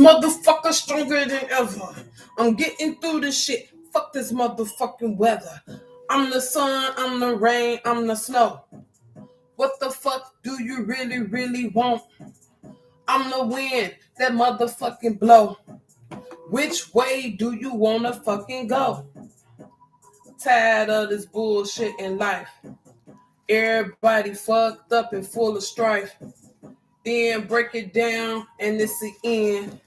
motherfucker stronger than ever. I'm getting through this shit. Fuck this motherfucking weather. I'm the sun, I'm the rain, I'm the snow. What the fuck do you really, really want? I'm the wind that motherfucking blow. Which way do you wanna fucking go? Tired of this bullshit in life. Everybody fucked up and full of strife. Then break it down and it's the end.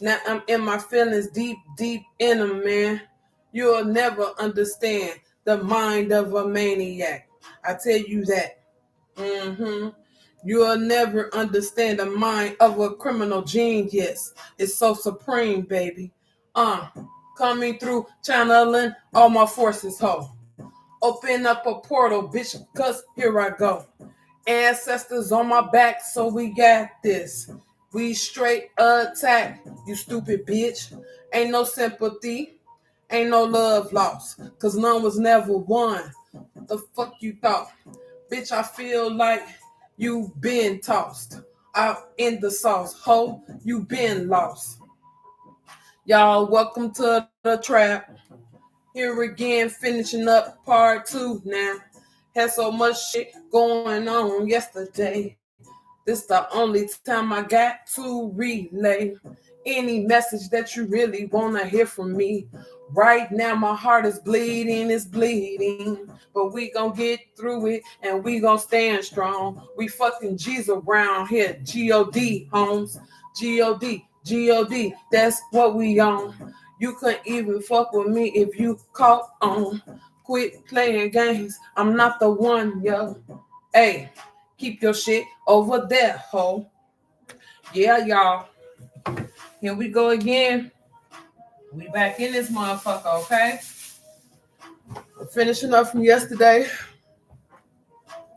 Now I'm in my feelings deep, deep in them, man. You'll never understand the mind of a maniac. I tell you that. You'll never understand the mind of a criminal genius. It's so supreme, baby. Uh, Coming through, channeling all my forces, ho. Open up a portal, bitch, cause here I go. Ancestors on my back, so we got this. We straight attack, you stupid bitch. Ain't no sympathy, ain't no love lost, cause none was never won. The fuck you thought? Bitch, I feel like you been tossed out in the sauce. Ho, you been lost. Y'all, welcome to the trap. Here again, finishing up part 2 now. Had so much shit going on yesterday. This the only time I got to relay any message that you really want to hear from me. Right now, my heart is bleeding, it's bleeding. But we gon' get through it and we gon' stand strong. We fucking G's around here. G-O-D, homes. G-O-D, G-O-D, that's what we on. You couldn't even fuck with me if you caught on. Quit playing games, I'm not the one, yo. Hey, keep your shit over there, ho. Yeah, y'all. Here we go again. We back in this motherfucker, okay? We're finishing up from yesterday.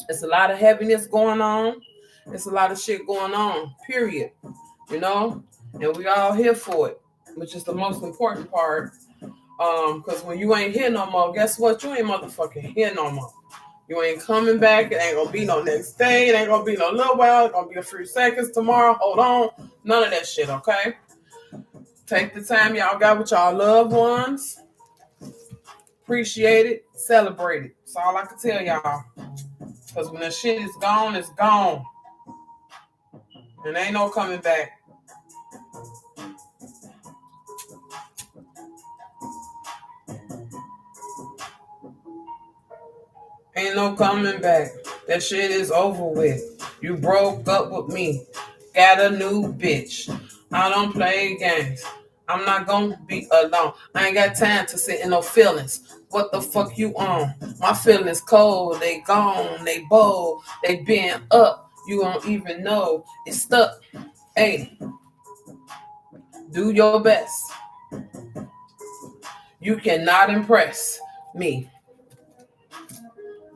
It's a lot of heaviness going on. It's a lot of shit going on, period. You know? And we all here for it, which is the most important part. Because when you ain't here no more, guess what? You ain't motherfucking here no more. You ain't coming back. It ain't gonna be no next day. It ain't gonna be no little while. It's gonna be a few seconds tomorrow. Hold on. None of that shit, okay? Take the time y'all got with y'all loved ones. Appreciate it. Celebrate it. That's all I can tell y'all. Because when the shit is gone, it's gone. And ain't no coming back. Ain't no coming back. That shit is over with. You broke up with me. Got a new bitch. I don't play games. I'm not gonna be alone. I ain't got time to sit in no feelings. What the fuck you on? My feelings cold. They gone. They bold. They been up. You don't even know. It's stuck. Hey, do your best. You cannot impress me.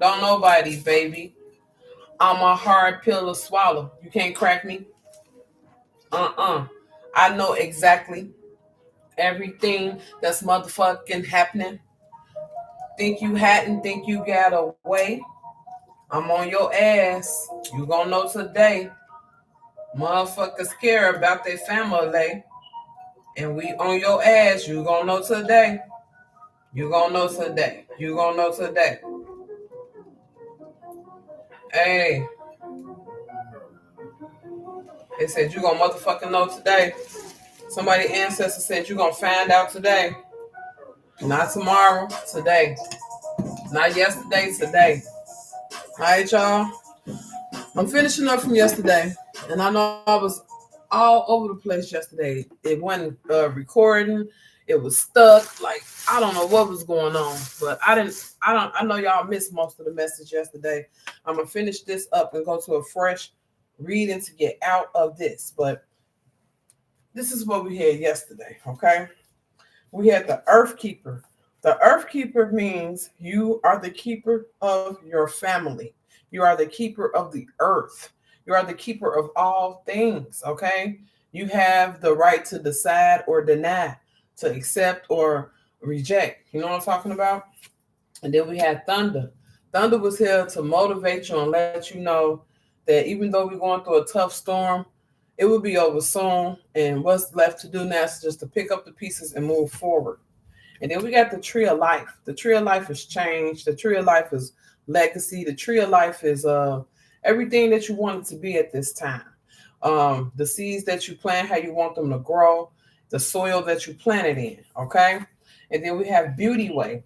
Don't nobody, baby. I'm a hard pill to swallow. You can't crack me. I know exactly everything that's motherfucking happening. Think you hadn't, think you got away. I'm on your ass. You gonna know today. Motherfuckers care about their family. And we on your ass. You gonna know today. You gonna know today. You gonna know today. Hey. They said you gonna motherfucking know today. Somebody ancestor said you gonna find out today. Not tomorrow, today. Not yesterday, today. All right, y'all. I'm finishing up from yesterday, and I know I was all over the place yesterday. It wasn't recording. It was stuck. Like I don't know what was going on, but I know y'all missed most of the message yesterday. I'm gonna finish this up and go to a fresh reading to get out of this. But this is what we had yesterday. Okay, we had the Earth Keeper. The Earth Keeper means you are the keeper of your family. You are the keeper of the earth. You are the keeper of all things, okay? You have the right to decide or deny, to accept or reject. You know what I'm talking about? And then we had Thunder. Thunder was here to motivate you and let you know that even though we're going through a tough storm, It will be over soon. And what's left to do now is just to pick up the pieces and move forward. And then we got the tree of life. The tree of life is change. The tree of life is legacy. The tree of life is everything that you want it to be at this time. The seeds that you plant, how you want them to grow, the soil that you planted in. Okay. And then we have beauty way.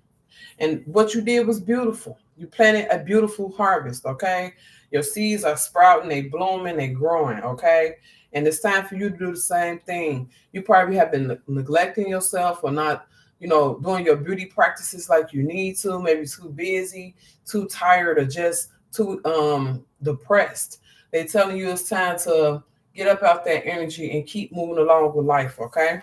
And what you did was beautiful. You planted a beautiful harvest, okay? Your seeds are sprouting, they blooming, they growing, okay? And it's time for you to do the same thing. You probably have been neglecting yourself or not, doing your beauty practices like you need to, maybe too busy, too tired, or just too depressed. They're telling you it's time to get up out that energy and keep moving along with life, okay?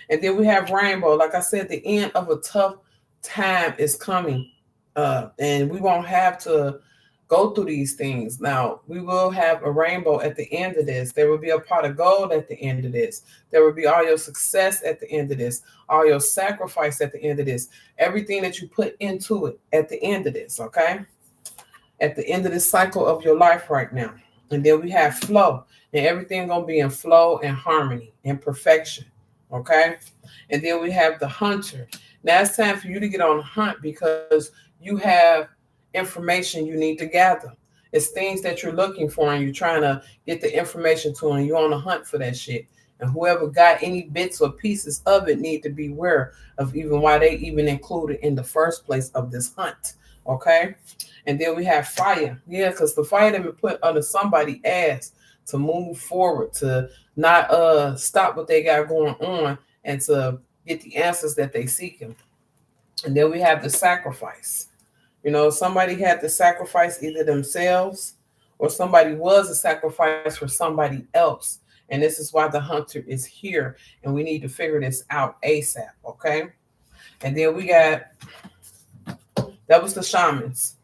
And then we have rainbow. Like I said, the end of a tough time is coming. And we won't have to go through these things. Now, we will have a rainbow at the end of this. There will be a pot of gold at the end of this. There will be all your success at the end of this, all your sacrifice at the end of this, everything that you put into it at the end of this, okay? At the end of this cycle of your life right now. And then we have flow, and everything gonna be in flow and harmony and perfection. Okay. And then we have the hunter. Now it's time for you to get on the hunt because you have information you need to gather. It's things that you're looking for and you're trying to get the information to, and you're on the hunt for that shit. And whoever got any bits or pieces of it need to be aware of even why they even included in the first place of this hunt. Okay. And then we have fire. Yeah, because the fire that been put under somebody's ass to move forward, to not stop what they got going on, and to get the answers that they seeking. And then we have the sacrifice. Somebody had to sacrifice either themselves or somebody was a sacrifice for somebody else. And this is why the hunter is here. And we need to figure this out ASAP. Okay. And then we got that was the shamans.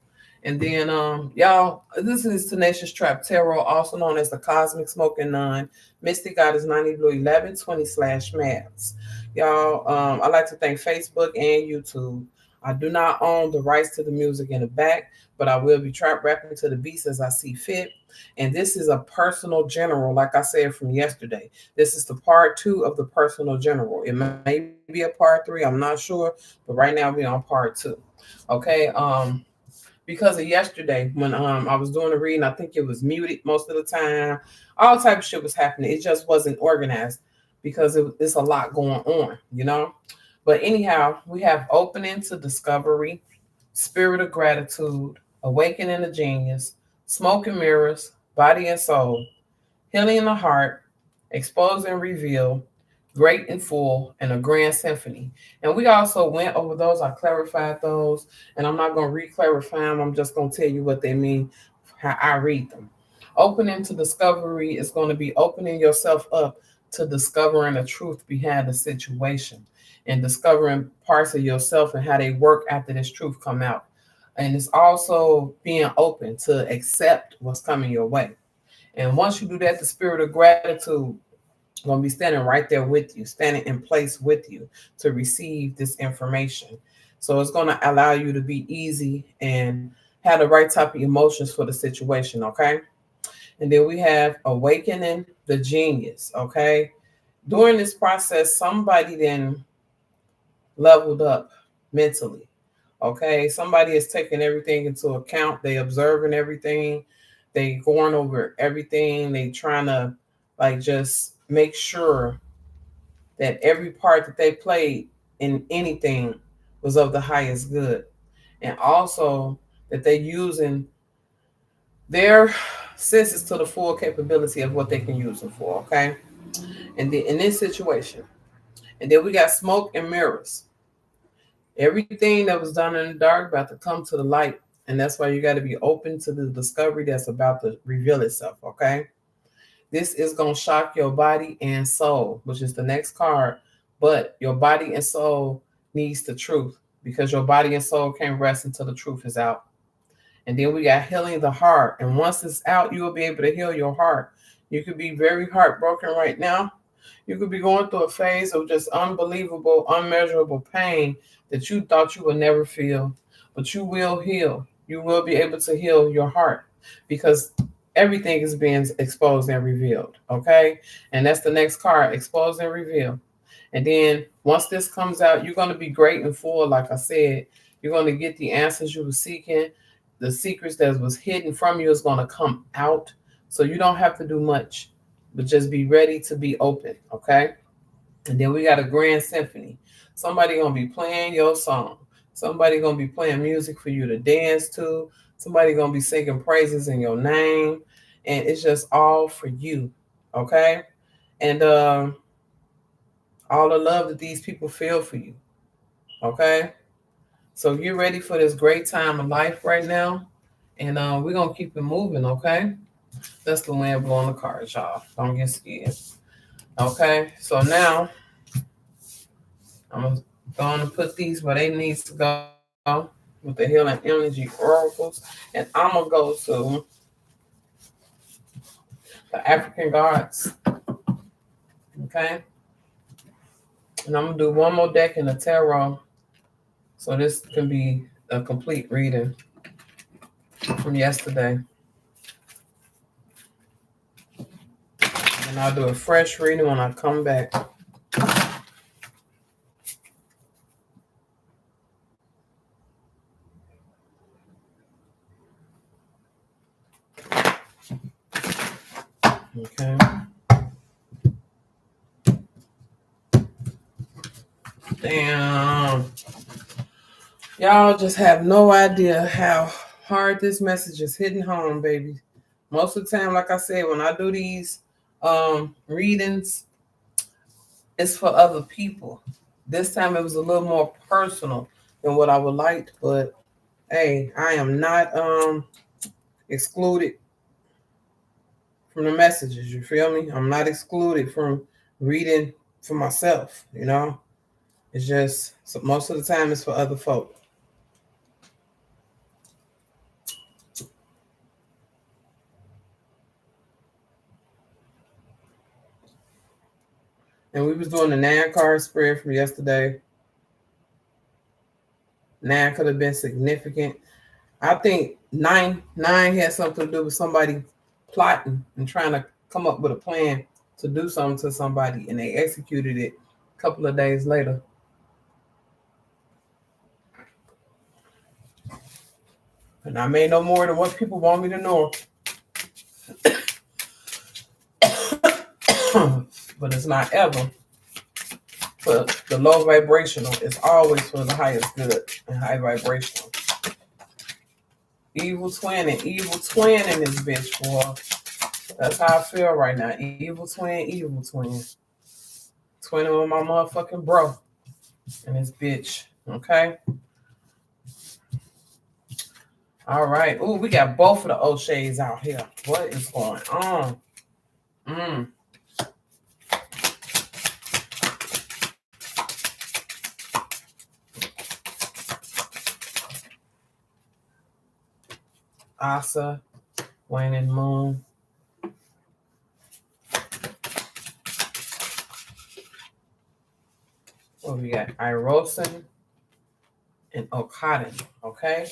And then, y'all, this is Tenacious Trap Tarot, also known as the Cosmic Smoking Nun. Mystic Goddess 90 Blue 1120/M.A.V.S. Y'all, I'd like to thank Facebook and YouTube. I do not own the rights to the music in the back, but I will be trap rapping to the beats as I see fit. And this is a personal general, like I said from yesterday. This is the part 2 of the personal general. It may be a part 3, I'm not sure, but right now we're on part 2. Okay. Because of yesterday when I was doing the reading, I think it was muted most of the time. All type of shit was happening. It just wasn't organized because it's a lot going on. But anyhow, we have opening to discovery, spirit of gratitude, awakening the genius, smoke and mirrors, body and soul, healing the heart, expose and reveal, great and full, and a grand symphony. And we also went over those. I clarified those, and I'm not going to re-clarify them. I'm just going to tell you what they mean, how I read them. Opening to discovery is going to be opening yourself up to discovering the truth behind the situation and discovering parts of yourself and how they work after this truth come out. And it's also being open to accept what's coming your way. And once you do that, the spirit of gratitude going to be standing right there with you, standing in place with you to receive this information. So it's going to allow you to be easy and have the right type of emotions for the situation, okay? And then we have awakening the genius, okay? During this process, somebody then leveled up mentally, okay? Somebody is taking everything into account. They observing everything. They going over everything. They trying to just make sure that every part that they played in anything was of the highest good. And also that they're using their senses to the full capability of what they can use them for, okay? And then in this situation, and then we got smoke and mirrors. Everything that was done in the dark about to come to the light. And that's why you got to be open to the discovery that's about to reveal itself, okay? This is going to shock your body and soul, which is the next card. But your body and soul needs the truth because your body and soul can't rest until the truth is out. And then we got healing the heart. And once it's out, you will be able to heal your heart. You could be very heartbroken right now. You could be going through a phase of just unbelievable, unmeasurable pain that you thought you would never feel. But you will heal. You will be able to heal your heart because Everything is being exposed and revealed. Okay, and that's the next card: exposed and revealed. And then once this comes out, you're going to be great and full. Like I said, you're going to get the answers you were seeking. The secrets that was hidden from you is going to come out. So you don't have to do much, but just be ready to be open. Okay. And then we got a grand symphony. Somebody going to be playing your song. Somebody going to be playing music for you to dance to. Somebody going to be singing praises in your name. And it's just all for you. Okay. And all the love that these people feel for you. Okay? So get ready for this great time of life right now. And we're going to keep it moving, okay? That's the wind blowing the cards, y'all. Don't get scared. Okay? So now I'm going to put these where they need to go with the healing energy oracles. And I'm going to go to the African gods. Okay? And I'm going to do one more deck in the tarot. So this can be a complete reading from yesterday. And I'll do a fresh reading when I come back. Okay. Damn. Y'all just have no idea how hard this message is hitting home, baby. Most of the time, like I said, when I do these readings, it's for other people. This time it was a little more personal than what I would like, but hey, I am not excluded from the messages. You feel me? I'm not excluded from reading for myself, you know? It's just so most of the time it's for other folk. And we was doing the 9 card spread from yesterday. 9 could have been significant. I think nine had something to do with somebody plotting and trying to come up with a plan to do something to somebody, and they executed it a couple of days later. And I may know more than what people want me to know. But it's not ever for the low vibrational. It's always for the highest good and high vibrational. Evil twin in this bitch, boy. That's how I feel right now. Evil twin. Twinning with my motherfucking bro and this bitch. Okay? All right. Ooh, we got both of the O'Sheas out here. What is going on? Asa, waning moon. What we got? Irosin and Okada. Okay?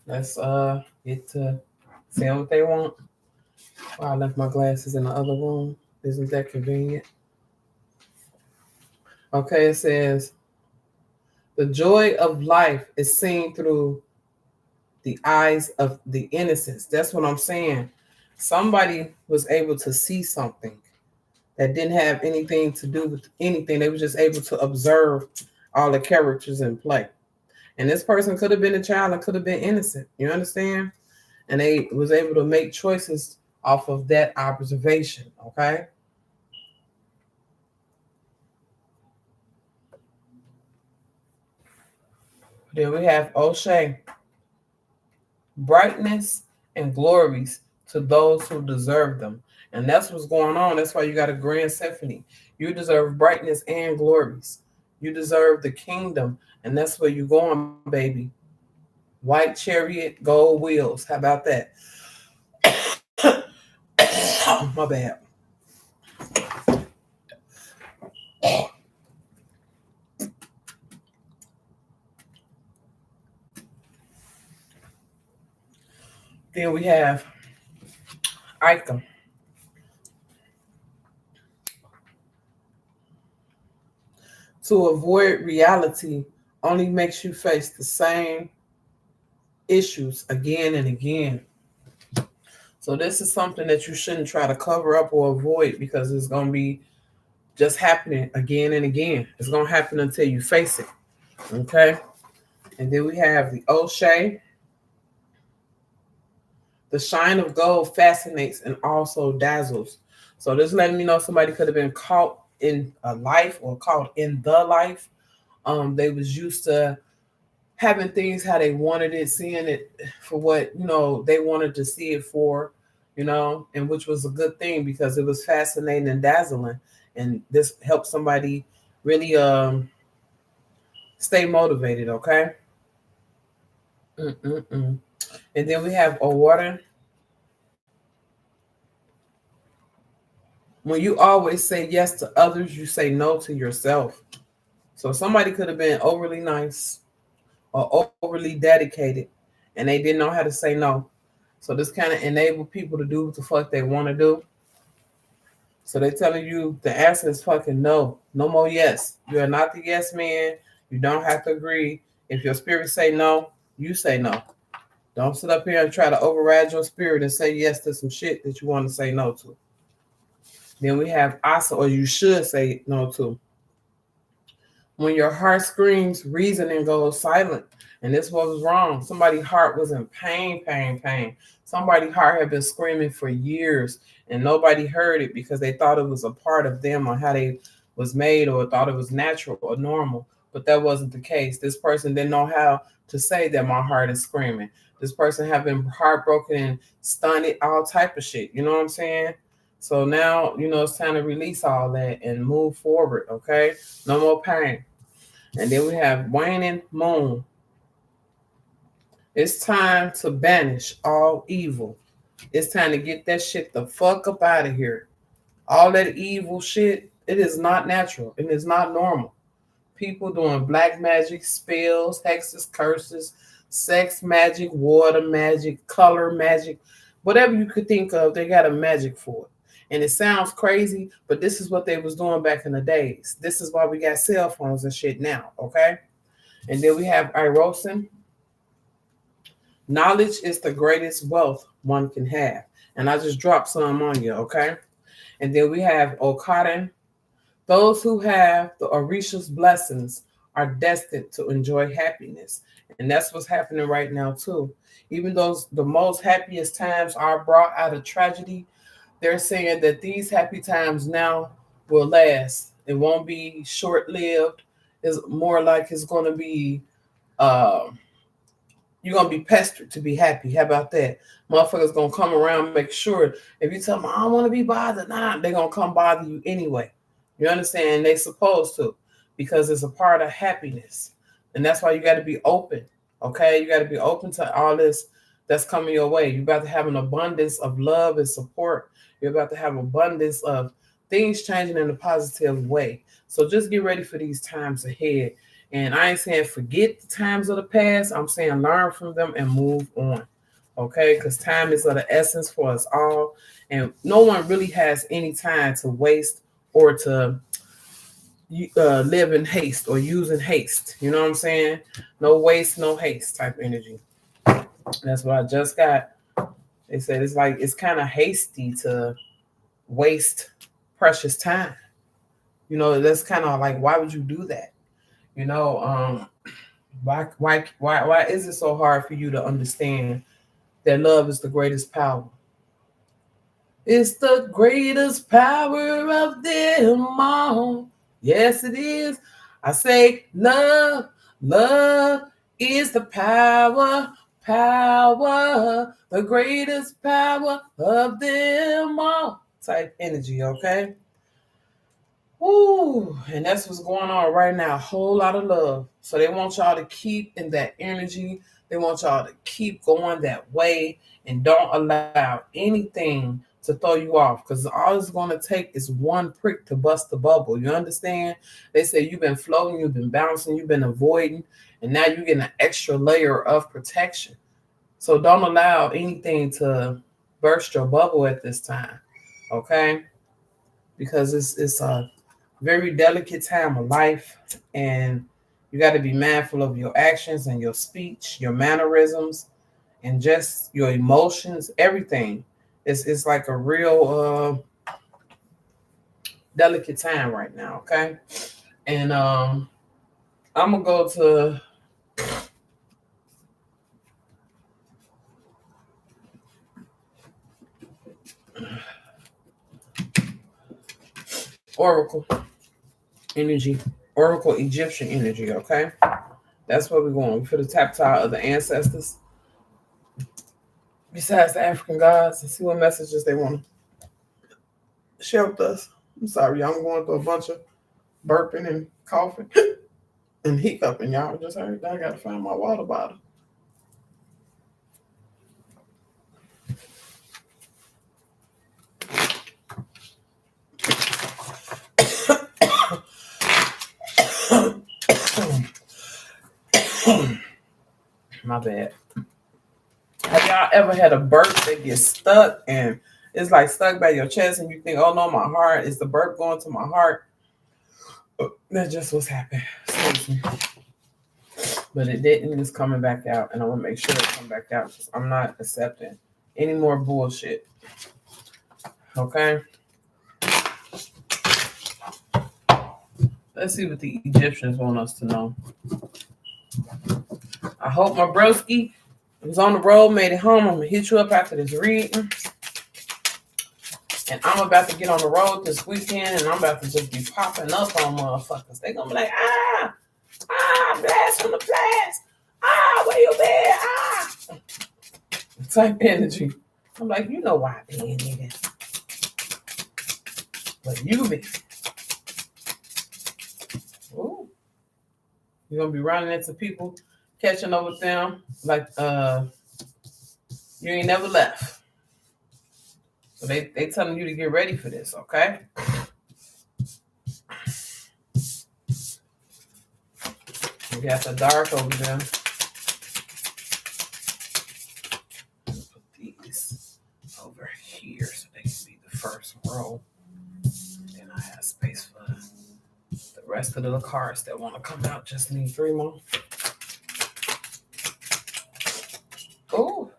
Let's get to saying what they want. Oh, I left my glasses in the other room. Isn't that convenient? Okay, it says the joy of life is seen through the eyes of the innocence. That's what I'm saying. Somebody was able to see something that didn't have anything to do with anything. They were just able to observe all the characters in play. And this person could have been a child and could have been innocent. You understand? And they was able to make choices off of that observation. Okay. Then we have O'Shea. Brightness and glories to those who deserve them. And that's what's going on. That's why you got a grand symphony. You deserve brightness and glories. You deserve the kingdom. And that's where you're going, baby. White chariot, gold wheels. How about that? My bad. Then we have Icon. To avoid reality only makes you face the same issues again and again. So this is something that you shouldn't try to cover up or avoid because it's going to be just happening again and again. It's going to happen until you face it. Okay? And then we have the O'Shea. The shine of gold fascinates and also dazzles. So this letting me know somebody could have been caught in a life or caught in the life. They was used to having things how they wanted it, seeing it for what they wanted to see it for, and which was a good thing because it was fascinating and dazzling, and this helped somebody really stay motivated. Okay. Mm-mm-mm. And then we have a water. When you always say yes to others, you say no to yourself. So somebody could have been overly nice or overly dedicated and they didn't know how to say no. So this kind of enable people to do what the fuck they want to do. So they're telling you the answer is fucking no. No more yes. You are not the yes man. You don't have to agree. If your spirit say no, you say no. Don't sit up here and try to override your spirit and say yes to some shit that you want to say no to. Then we have Asa, or you should say no to. When your heart screams, reasoning goes silent. And this was wrong. Somebody's heart was in pain, pain, pain. Somebody's heart had been screaming for years and nobody heard it because they thought it was a part of them or how they was made or thought it was natural or normal. But that wasn't the case. This person didn't know how to say that my heart is screaming. This person had been heartbroken and stunned, all type of shit. You know what I'm saying? So now, it's time to release all that and move forward, okay? No more pain. And then we have waning moon. It's time to banish all evil. It's time to get that shit the fuck up out of here. All that evil shit, it is not natural. It is not normal. People doing black magic, spells, hexes, curses, sex magic, water magic, color magic, whatever you could think of, they got a magic for it. And it sounds crazy, but this is what they was doing back in the days. This is why we got cell phones and shit now, okay? And then we have Irosin. Knowledge is the greatest wealth one can have. And I just dropped some on you, okay? And then we have Okaden. Those who have the Orisha's blessings are destined to enjoy happiness. And that's what's happening right now, too. Even though the most happiest times are brought out of tragedy, they're saying that these happy times now will last. It won't be short lived. It's more like it's going to be, you're going to be pestered to be happy. How about that? Motherfuckers going to come around and make sure if you tell them, I don't want to be bothered, they're going to come bother you anyway. You understand? They supposed to because it's a part of happiness. And that's why you got to be open. Okay? You got to be open to all this that's coming your way. You're about to have an abundance of love and support. You're about to have abundance of things changing in a positive way. So just get ready for these times ahead. And I ain't saying forget the times of the past. I'm saying learn from them and move on. Okay? Because time is of the essence for us all. And no one really has any time to waste or to live in haste or use in haste. You know what I'm saying? No waste, no haste type energy. That's what I just got. They said it's like it's kind of hasty to waste precious time. That's kind of like, why would you do that? Why is it so hard for you to understand that love is the greatest power? It's the greatest power of them all. Yes, it is. I say love is the power, the greatest power of them all. Type energy, okay? Ooh, and that's what's going on right now. A whole lot of love. So they want y'all to keep in that energy. They want y'all to keep going that way and don't allow anything to throw you off because all it's going to take is one prick to bust the bubble. You understand? They say you've been floating, you've been bouncing, you've been avoiding, and now you're getting an extra layer of protection. So don't allow anything to burst your bubble at this time, okay? Because it's a very delicate time of life, and you got to be mindful of your actions and your speech, your mannerisms, and just your emotions, everything. It's like a real delicate time right now, okay? And I'm gonna go to Oracle energy, Oracle Egyptian energy, okay? That's where we're going. For the tap tile of the ancestors, besides the African gods, and see what messages they want to share with us. I'm sorry, y'all. I'm going through a bunch of burping and coughing and hiccuping. Y'all just heard. I gotta find my water bottle. My bad. Have y'all ever had a burp that gets stuck and it's like stuck by your chest and you think, oh no, my heart, is the burp going to my heart? That's just what's happening. Excuse me. But it didn't. It's coming back out, and I want to make sure it come back out because I'm not accepting any more bullshit. Okay? Let's see what the Egyptians want us to know. I hope my broski was on the road, made it home. I'm going to hit you up after this reading. And I'm about to get on the road this weekend, and I'm about to just be popping up on motherfuckers. They going to be like, blast from the blast. Where you been? Type energy. I'm like, you know why I be in here. But you be. Ooh. You're going to be running into people, catching up with them, like you ain't never left. So they telling you to get ready for this, okay? We got the dark over there. Put these over here so they can be the first row. Then I have space for the rest of the cards that want to come out. Just need 3 more. Oh.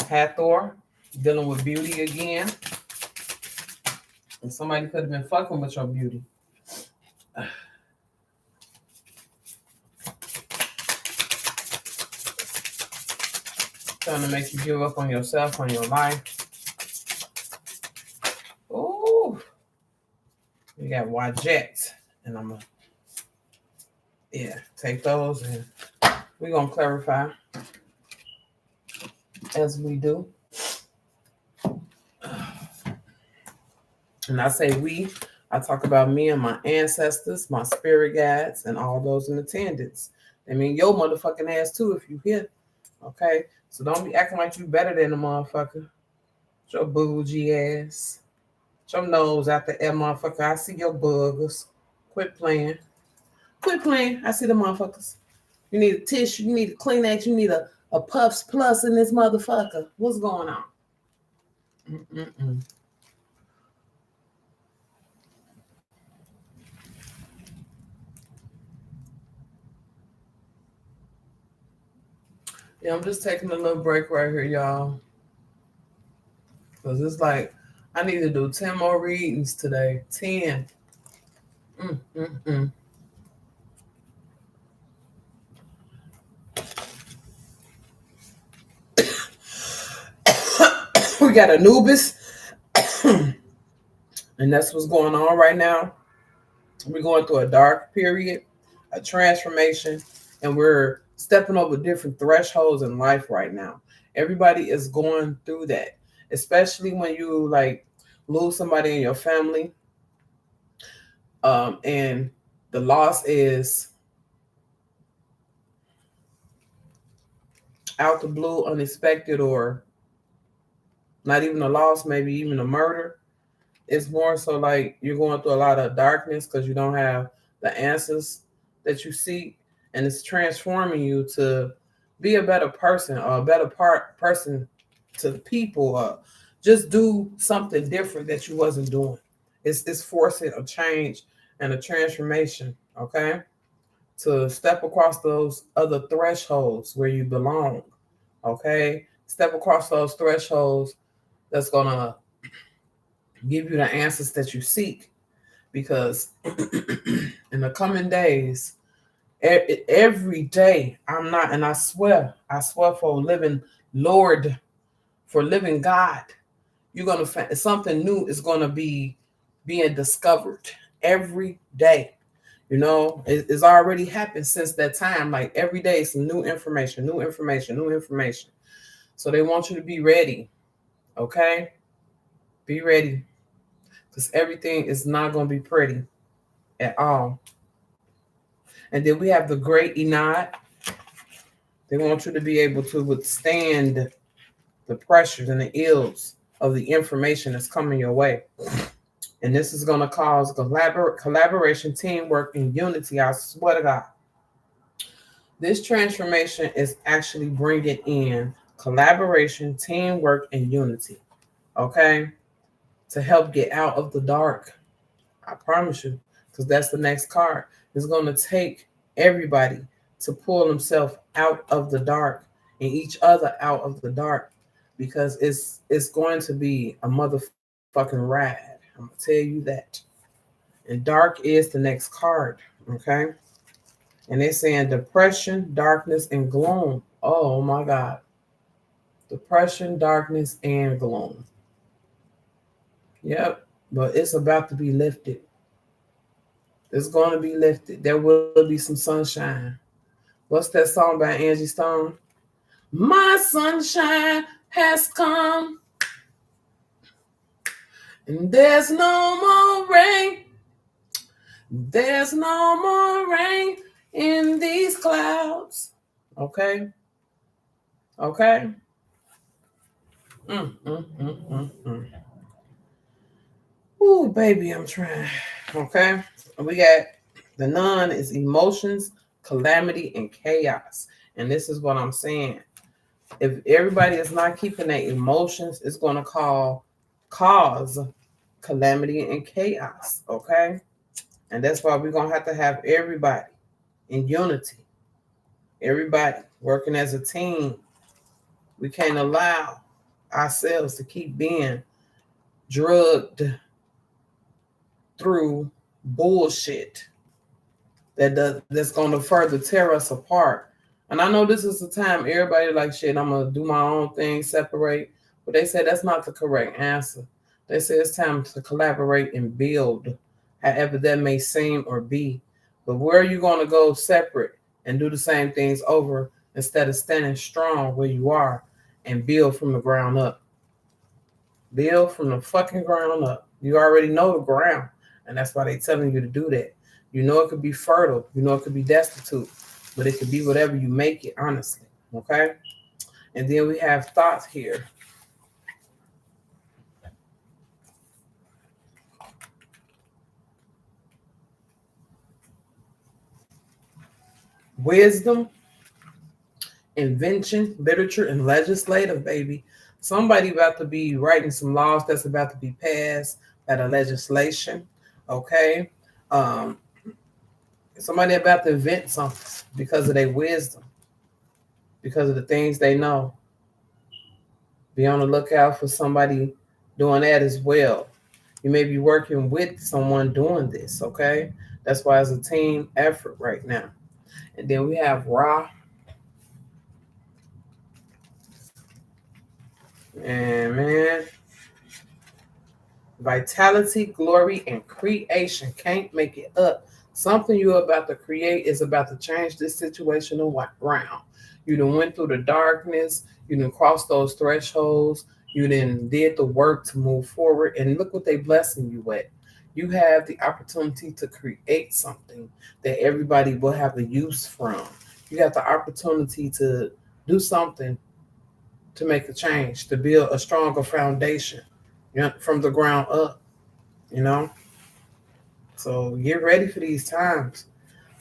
Hathor, dealing with beauty again. And somebody could have been fucking with your beauty. Trying to make you give up on yourself, on your life. Ooh. We got Wajet. And I'm going to, take those and we're going to clarify as we do. And I say we, I talk about me and my ancestors, my spirit guides, and all those in attendance. I mean, your motherfucking ass too if you here. Okay? So don't be acting like you better than a motherfucker. Your bougie ass. Your nose out the air, motherfucker. I see your buggers. Quit playing. Quit playing. I see the motherfuckers. You need a tissue. You need a Kleenex. You need a Puffs Plus in this motherfucker. What's going on? Yeah, I'm just taking a little break right here, y'all. Because it's like, I need to do 10 more readings today. 10. We got Anubis. And that's what's going on right now. We're going through a dark period, a transformation, and we're stepping over different thresholds in life right now. Everybody is going through that, especially when you like lose somebody in your family, and the loss is out the blue, unexpected, or not even a loss, maybe even a murder. It's more so like you're going through a lot of darkness because you don't have the answers that you seek, and it's transforming you to be a better person or a better person to people, just do something different that you wasn't doing. It's forcing a change and a transformation, okay? To step across those other thresholds where you belong, okay? Step across those thresholds that's gonna give you the answers that you seek. Because in the coming days, every day I'm not, and I swear for living Lord, for living God, you're gonna find something new is gonna be being discovered every day. You know, it's already happened since that time. Like every day, some new information, new information, new information. So they want you to be ready. Okay, be ready, because everything is not gonna be pretty at all. And then we have the great Enod. They want you to be able to withstand the pressures and the ills of the information that's coming your way. And this is going to cause collaboration, teamwork, and unity. I swear to God. This transformation is actually bringing in collaboration, teamwork, and unity. Okay? To help get out of the dark. I promise you. Because that's the next card. It's going to take everybody to pull themselves out of the dark and each other out of the dark, because it's going to be a motherfucking ride. I'm gonna tell you that. And dark is the next card, okay? And they're saying depression, darkness, and gloom. Oh my God. Depression, darkness, and gloom. Yep. But it's about to be lifted. It's going to be lifted. There will be some sunshine. What's that song by Angie Stone? My sunshine has come, and there's no more rain. There's no more rain in these clouds. Okay? Okay? Ooh, baby, I'm trying. Okay? We got the nun is emotions, calamity, and chaos. And this is what I'm saying. If everybody is not keeping their emotions, it's going to cause calamity and chaos. Okay? And that's why we're going to have everybody in unity. Everybody working as a team. We can't allow ourselves to keep being drugged through bullshit that's going to further tear us apart. And I know this is the time everybody like, shit, I'm going to do my own thing, separate. But they say that's not the correct answer. They say it's time to collaborate and build, however that may seem or be. But where are you going to go separate and do the same things over instead of standing strong where you are and build from the ground up? Build from the fucking ground up. You already know the ground, and that's why they're telling you to do that. You know it could be fertile. You know it could be destitute, but it could be whatever you make it, honestly. Okay? And then we have thoughts here. Wisdom, invention, literature, and legislative, baby. Somebody about to be writing some laws that's about to be passed by the legislation. Okay? Somebody about to invent something because of their wisdom, because of the things they know. Be on the lookout for somebody doing that as well. You may be working with someone doing this, okay? That's why it's a team effort right now. And then we have Ra. And man, vitality, glory, and creation. Can't make it up. Something you're about to create is about to change this situation around. You done went through the darkness. You done crossed those thresholds. You then did the work to move forward. And look what they blessing you with. You have the opportunity to create something that everybody will have a use from. You got the opportunity to do something to make a change, to build a stronger foundation, you know, from the ground up, you know. So get ready for these times.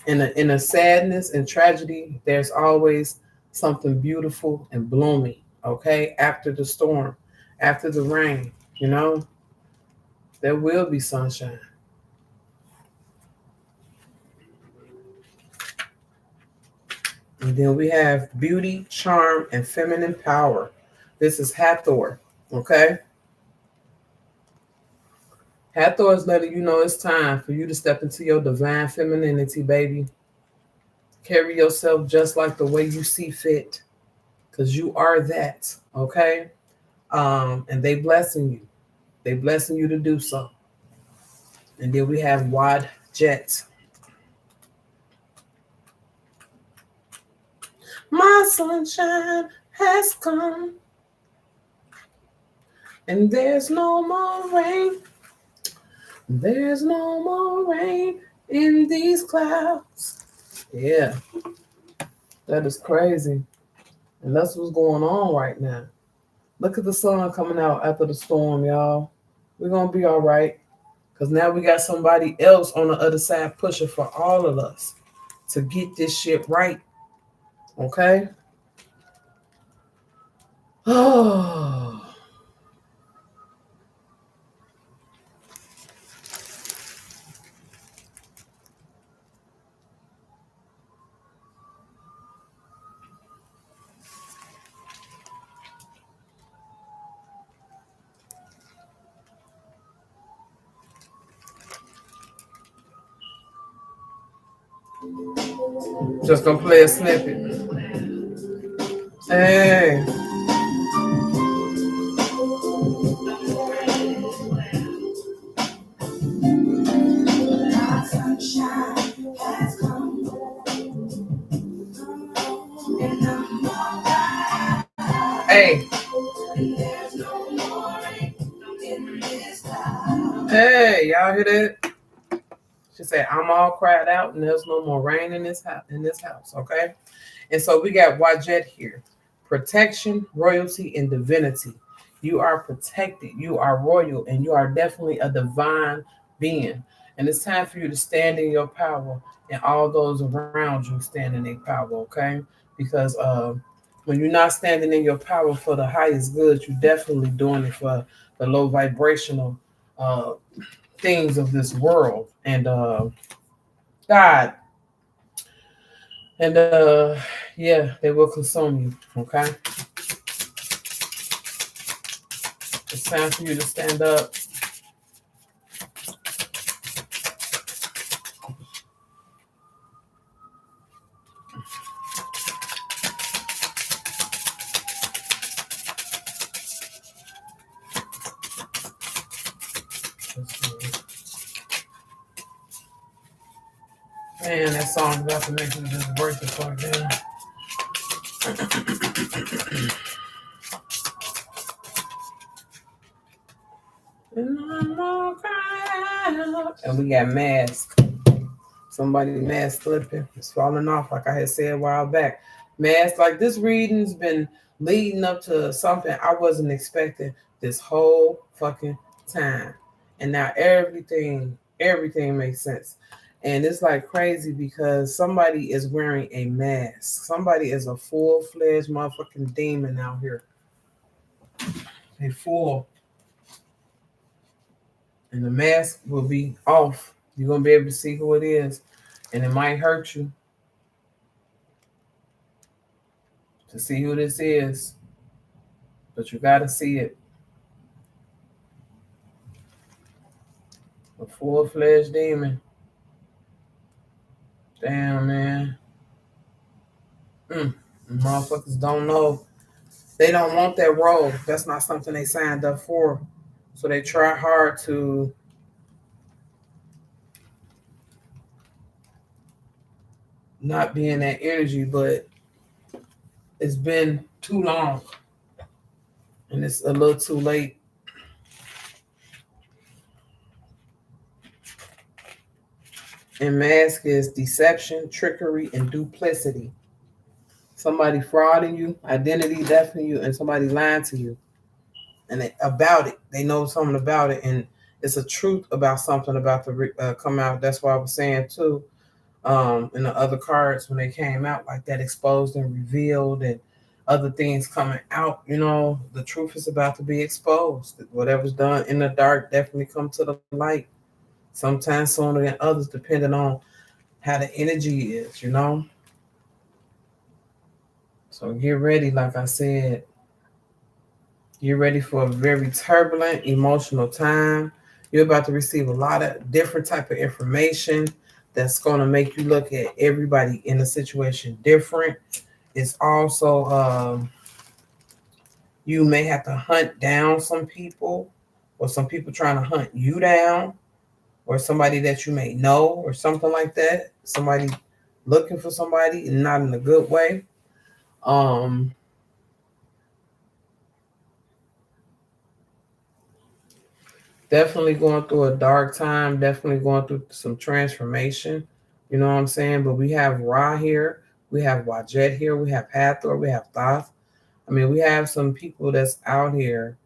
In a sadness and tragedy, there's always something beautiful and blooming. okay? After the storm, after the rain, there will be sunshine. And then we have beauty, charm, and feminine power. This is Hathor, okay? Hathor is letting you know it's time for you to step into your divine femininity, baby. Carry yourself just like the way you see fit, because you are that, okay? And they blessing you. They blessing you to do so. And then we have Wad Jet. My sunshine has come, and there's no more rain. There's no more rain in these clouds. Yeah, that is crazy. And that's what's going on right now. Look at the sun coming out after the storm, y'all. We're going to be all right. Because now we got somebody else on the other side pushing for all of us to get this shit right. Okay? Oh. Just gonna play a snippet. Hey. Hey. Hey, y'all hear that? She said, "I'm all cried out, and there's no more rain in this house." Okay, and so we got Wajet here: protection, royalty, and divinity. You are protected. You are royal, and you are definitely a divine being. And it's time for you to stand in your power, and all those around you stand in their power. Okay, because when you're not standing in your power for the highest good, you're definitely doing it for the low vibrational uh, things of this world. And God, and yeah, they will consume you. Okay, it's time for you to stand up. Man, that song's about to make me just break the fuck down. And we got M.A.V.S. Somebody M.A.V.S slipping. It's falling off, like I had said a while back. M.A.V.S, like this reading's been leading up to something I wasn't expecting this whole fucking time. And now everything makes sense. And it's like crazy because somebody is wearing a mask. Somebody is a full-fledged motherfucking demon out here. They full. And the mask will be off. You're going to be able to see who it is. And it might hurt you to see who this is. But you got to see it. A full-fledged demon. Damn, man. Motherfuckers don't know. They don't want that role. That's not something they signed up for. So they try hard to not be in that energy, but it's been too long. And it's a little too late. And mask is deception, trickery, and duplicity. Somebody frauding you, identity thefting you, and somebody lying to you. And about it, they know something about it, and it's a truth about something about the come out. That's why I was saying too, in the other cards when they came out like that, exposed and revealed, and other things coming out. The truth is about to be exposed. Whatever's done in the dark definitely come to the light. Sometimes sooner than others, depending on how the energy is. So get ready, like I said. Get ready for a very turbulent, emotional time. You're about to receive a lot of different type of information that's going to make you look at everybody in a situation different. It's also you may have to hunt down some people, or some people trying to hunt you down, or somebody that you may know, or something like that. Somebody looking for somebody, and not in a good way. Um, Definitely going through a dark time. Definitely going through some transformation. You know what I'm saying? But we have Ra here. We have Wajet here. We have Hathor. We have Thoth. I mean, we have some people that's out here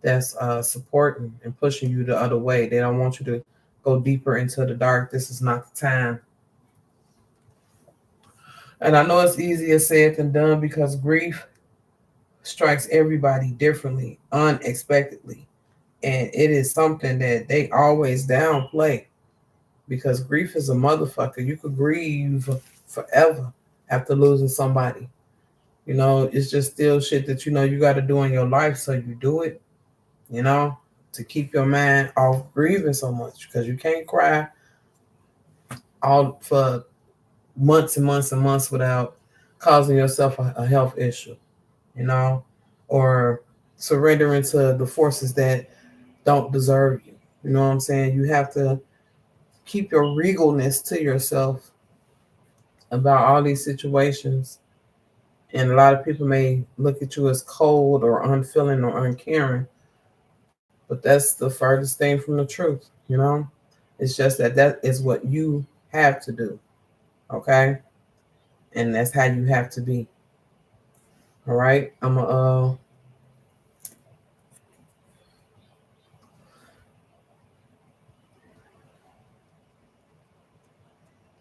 that's supporting and pushing you the other way. They don't want you to go deeper into the dark. This is not the time. And I know it's easier said than done, because grief strikes everybody differently, unexpectedly. And it is something that they always downplay, because grief is a motherfucker. You could grieve forever after losing somebody. It's just still shit that you got to do in your life, so you do it, you know, to keep your mind off grieving so much, because you can't cry all for months and months and months without causing yourself a health issue, you know, or surrendering to the forces that don't deserve you. You know what I'm saying? You have to keep your regalness to yourself about all these situations. And a lot of people may look at you as cold or unfeeling or uncaring, but that's the furthest thing from the truth. It's just that is what you have to do, okay? And that's how you have to be. All right? I'm going to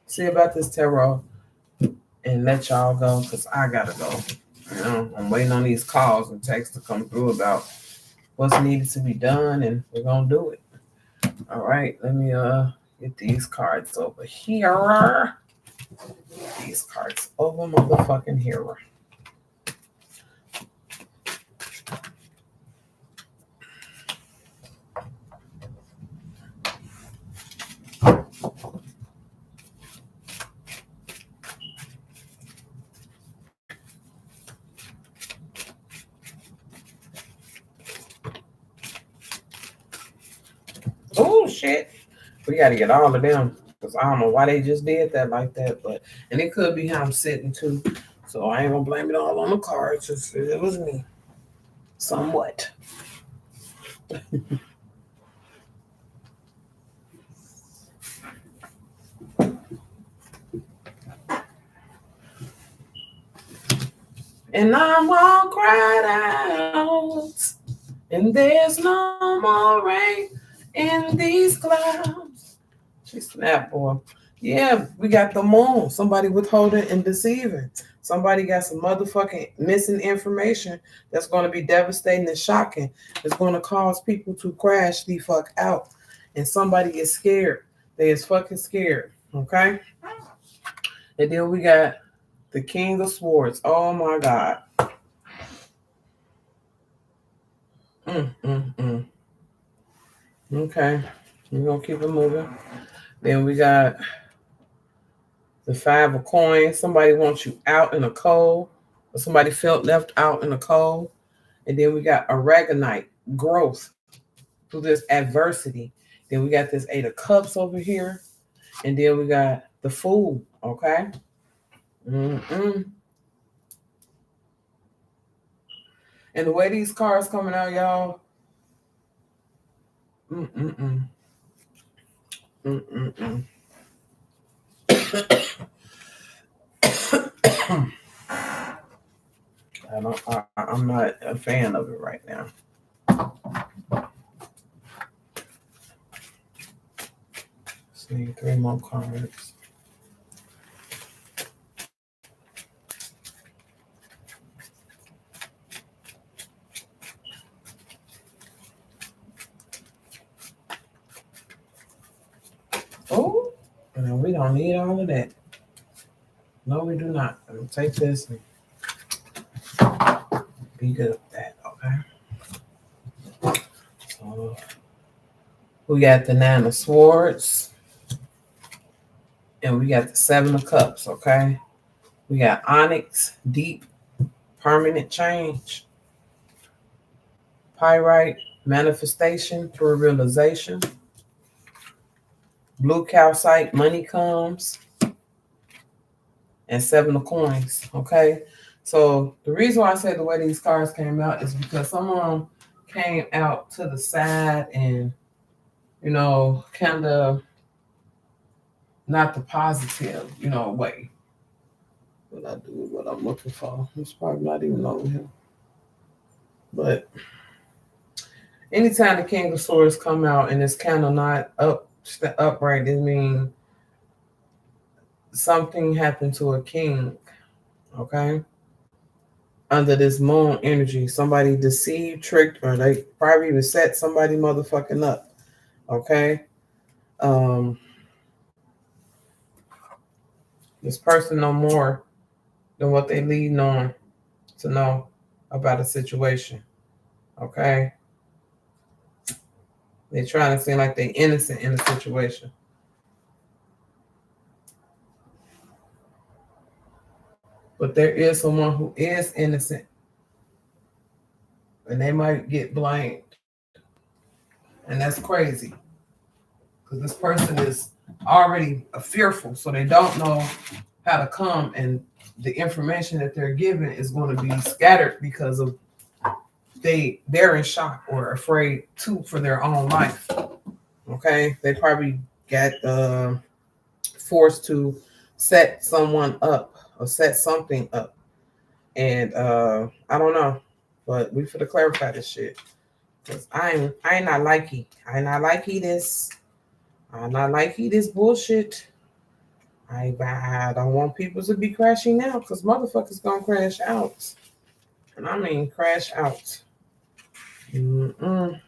see about this tarot and let y'all go, because I got to go. I'm waiting on these calls and texts to come through about what's needed to be done, and we're going to do it. All right, let me get these cards over here. These cards over motherfucking here. Oh shit. We got to get all of them, because I don't know why they just did that like that, and it could be how I'm sitting too. So I ain't gonna blame it all on the cards. It was me, somewhat. And I'm all cried out, and there's no more rain in these clouds. She snapped, boy. Yeah, we got the moon. Somebody withholding and deceiving. Somebody got some motherfucking missing information that's going to be devastating and shocking. It's going to cause people to crash the fuck out. And somebody is scared. They is fucking scared. Okay? And then we got the King of Swords. Oh my God. Okay. We're going to keep it moving. Then we got the Five of Coins. Somebody wants you out in the cold, or somebody felt left out in the cold. And then we got Aragonite, growth through this adversity. Then we got this Eight of Cups over here. And then we got the Fool, okay? And the way these cards coming out, y'all. I'm not a fan of it right now. Just need 3 more cards. we don't need all of that. No, we do not. I'm gonna take this and be good with that, okay? So we got the Nine of Swords and we got the Seven of Cups, okay? We got Onyx, deep, permanent change. Pyrite, manifestation through realization. Blue calcite, money comes. And Seven of Coins, okay? So the reason why I said the way these cards came out is because some of them came out to the side and, kind of not the positive, way. What I do, what I'm looking for. It's probably not even over here. But anytime the King of Swords come out and it's kind of not upright, it means something happened to a king, okay? Under this moon energy, somebody deceived, tricked, or they probably even set somebody motherfucking up, okay? This person know more than what they leading on to know about a situation, okay? They trying to seem like they innocent in a situation. But there is someone who is innocent. And they might get blamed. And that's crazy. Because this person is already fearful. So they don't know how to come. And the information that they're given is going to be scattered because of they're in shock or afraid too for their own life. Okay? They probably got forced to set someone up or set something up. And I don't know, but we finna clarify this shit. Cause I ain't not likey. I ain't not likey this. I'm not likey this bullshit. I don't want people to be crashing out because motherfuckers gonna crash out. And I mean crash out. Mm-mm.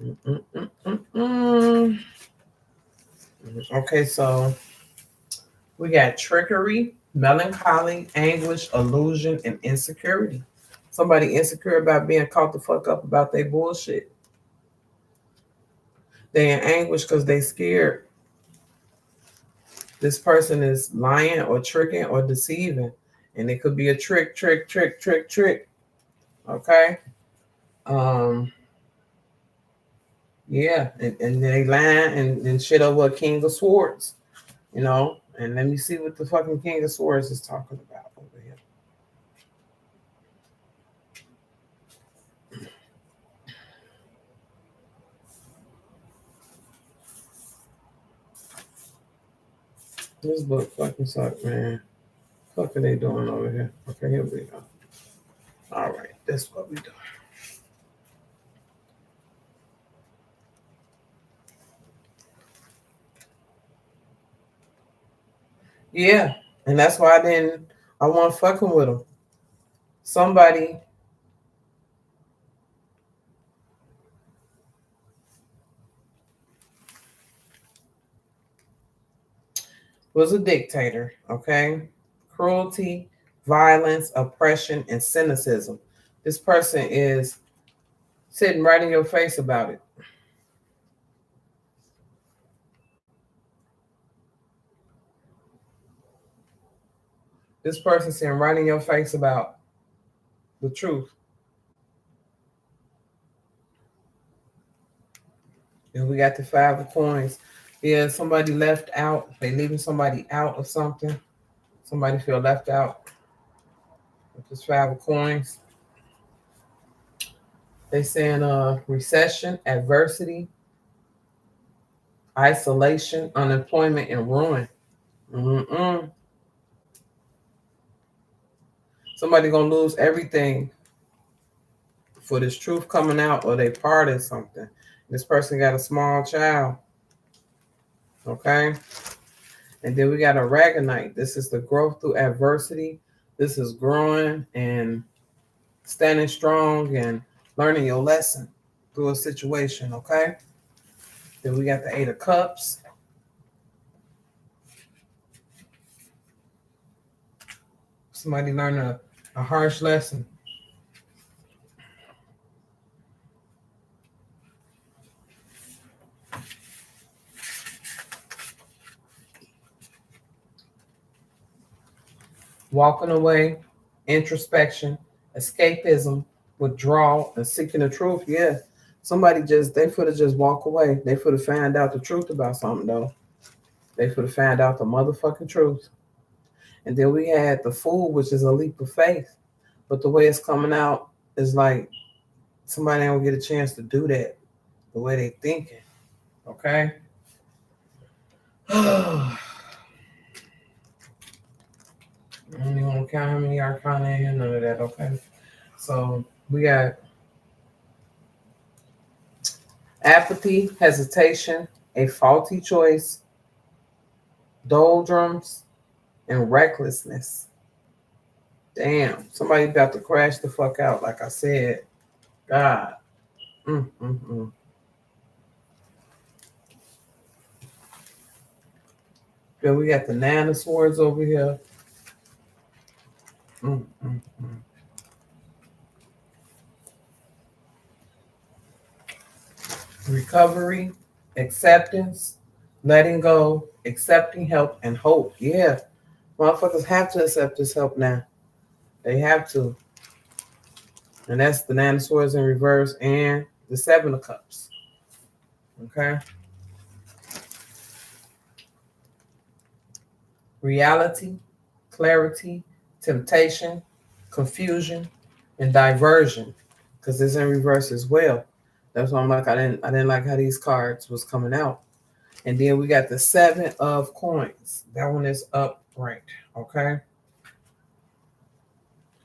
Mm-mm. Mm-mm. Okay, so we got trickery, melancholy, anguish, illusion, and insecurity. Somebody insecure about being caught the fuck up about their bullshit. They in anguish because they scared. This person is lying or tricking or deceiving. And it could be a trick. Okay? Yeah, and they lying and shit over a King of Swords. And let me see what the fucking King of Swords is talking about over here. This book fucking sucks, man. What are they doing over here? Okay, here we go. All right, that's what we doing. Yeah, and that's why I wasn't fucking with them. Somebody was a dictator, okay? Cruelty, violence, oppression, and cynicism. This person is sitting right in your face about it. This person sitting right in your face about the truth. And we got the Five of Coins. Yeah, somebody left out. They leaving somebody out of something. Somebody feel left out with this Five of Coins. They saying recession, adversity, isolation, unemployment, and ruin. Mm-mm. Somebody gonna lose everything for this truth coming out, or they part in something. This person got a small child. Okay. And then we got a Ragonite. This is the growth through adversity. This is growing and standing strong and learning your lesson through a situation. Okay. Then we got the Eight of Cups. Somebody learned a harsh lesson. Walking away, introspection, escapism, withdrawal, and seeking the truth. Yeah. Somebody they could have just walked away. They could have found out the truth about something though. They could have found out the motherfucking truth. And then we had the fool, which is a leap of faith. But the way it's coming out is like somebody don't get a chance to do that the way they thinking. Okay? I don't even want to count how many arcana in here, none of that, okay? So we got apathy, hesitation, a faulty choice, doldrums, and recklessness. Damn, somebody about to crash the fuck out, like I said. God. Then we got the Nine of Swords over here. Recovery, acceptance, letting go, accepting help, and hope. Yeah. Motherfuckers have to accept this help now. They have to. And that's the Nine of Swords in reverse and the Seven of Cups. Okay? Reality, clarity, temptation, confusion, and diversion. Because it's in reverse as well. That's why I'm like, I didn't like how these cards was coming out. And then we got the Seven of Coins. That one is upright. Okay?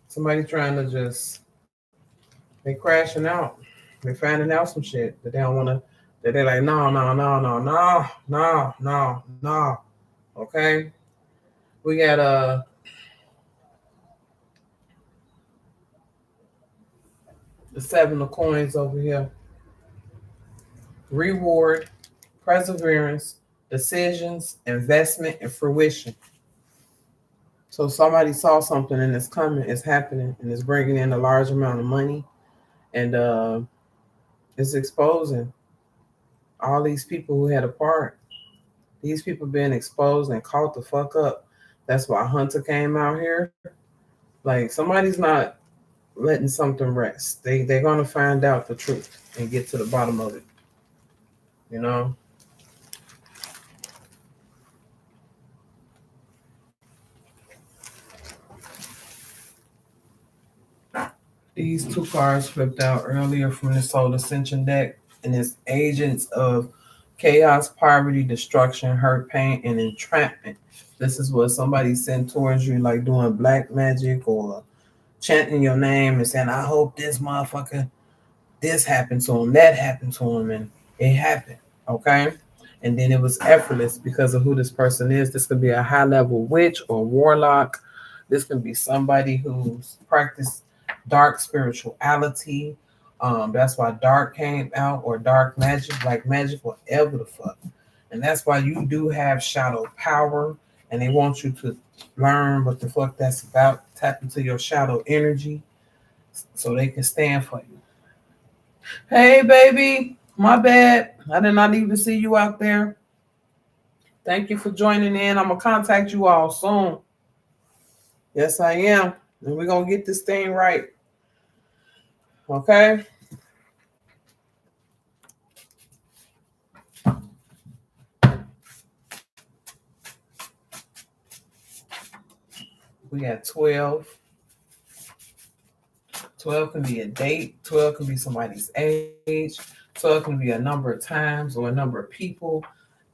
Somebody trying to they crashing out. They finding out some shit that they don't want to, that they're like, no. Okay? We got the Seven of Coins over here. Reward, perseverance, decisions, investment, and fruition. So somebody saw something and it's coming, it's happening, and it's bringing in a large amount of money, and it's exposing all these people who had a part. These people being exposed and caught the fuck up. That's why Hunter came out here. Like somebody's not letting something rest. They're gonna find out the truth and get to the bottom of it. You know? These two cards flipped out earlier from the Soul Ascension deck, and it's agents of chaos, poverty, destruction, hurt, pain, and entrapment. This is what somebody sent towards you, like doing black magic or chanting your name and saying, I hope this motherfucker, this happened to him, that happened to him, and it happened. Okay? And then it was effortless because of who this person is. This could be a high-level witch or warlock. This could be somebody who's practiced dark spirituality. That's why dark came out, or dark magic, like magic, whatever the fuck. And that's why you do have shadow power, and they want you to learn what the fuck that's about. Tap into your shadow energy so they can stand for you. Hey, baby, my bad. I did not even see you out there. Thank you for joining in. I'm going to contact you all soon. Yes, I am. And we're going to get this thing right. Okay? We got 12. 12 can be a date. 12 can be somebody's age. 12 can be a number of times or a number of people.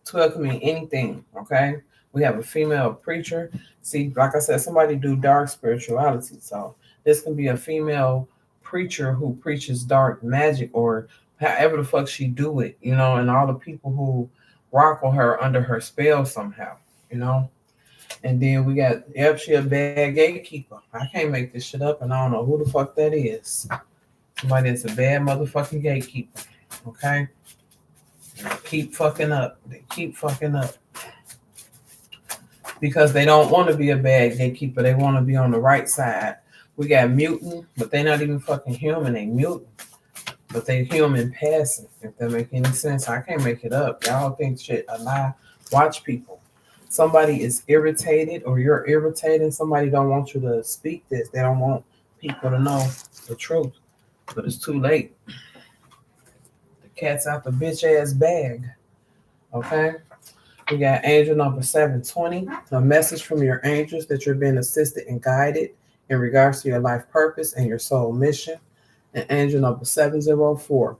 12 can mean anything, okay? We have a female preacher. See, like I said, somebody do dark spirituality. So this can be a female preacher who preaches dark magic or however the fuck she do it, you know, and all the people who rock on her under her spell somehow, you know? And then we got, she a bad gatekeeper. I can't make this shit up, and I don't know who the fuck that is. Somebody that's a bad motherfucking gatekeeper, okay? They keep fucking up. They keep fucking up. because they don't want to be a bad gatekeeper. They want to be on the right side. We got mutant, but they're not even fucking human. They mutant, but they human passing. If that make any sense, I can't make it up. Y'all think shit a lie. Watch people. Somebody is irritated, or you're irritating. Somebody don't want you to speak this. They don't want people to know the truth, but it's too late. The cat's out the bitch ass bag. Okay. We got angel number 720, a message from your angels that you're being assisted and guided in regards to your life purpose and your soul mission. And angel number 704,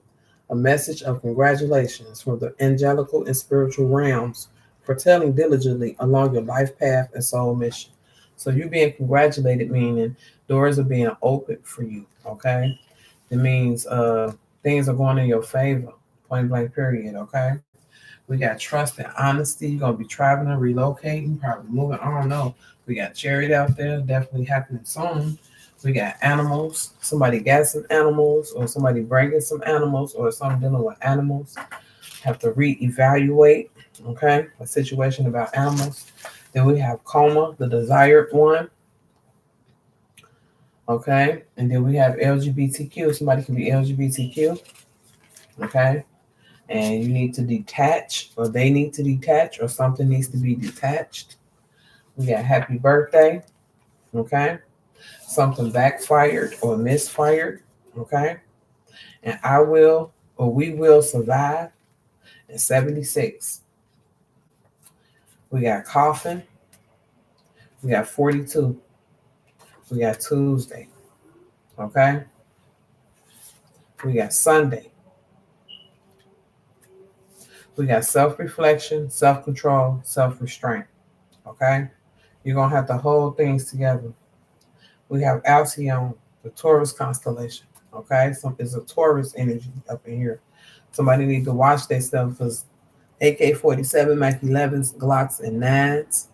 a message of congratulations from the angelical and spiritual realms for telling diligently along your life path and soul mission. So you being congratulated, meaning doors are being opened for you, okay? It means things are going in your favor, point blank period, okay? We got trust and honesty. You're gonna be traveling, relocating, probably moving. I don't know. We got chariot out there, definitely happening soon. We got animals. Somebody got some animals, or somebody bringing some animals, or something dealing with animals. Have to reevaluate, okay, a situation about animals. Then we have coma, the desired one, okay. And then we have LGBTQ. Somebody can be LGBTQ, okay. And you need to detach, or they need to detach, or something needs to be detached. We got happy birthday, okay? Something backfired or misfired, okay? And I will, or we will survive in 76. We got coffin, we got 42, we got Tuesday, okay? We got Sunday, we got self reflection, self control, self restraint, okay? You're gonna have to hold things together. We have Alcyon, the Taurus constellation. Okay, so it's a Taurus energy up in here. Somebody need to watch themselves because AK-47, Mac 11s, Glocks, and 9s.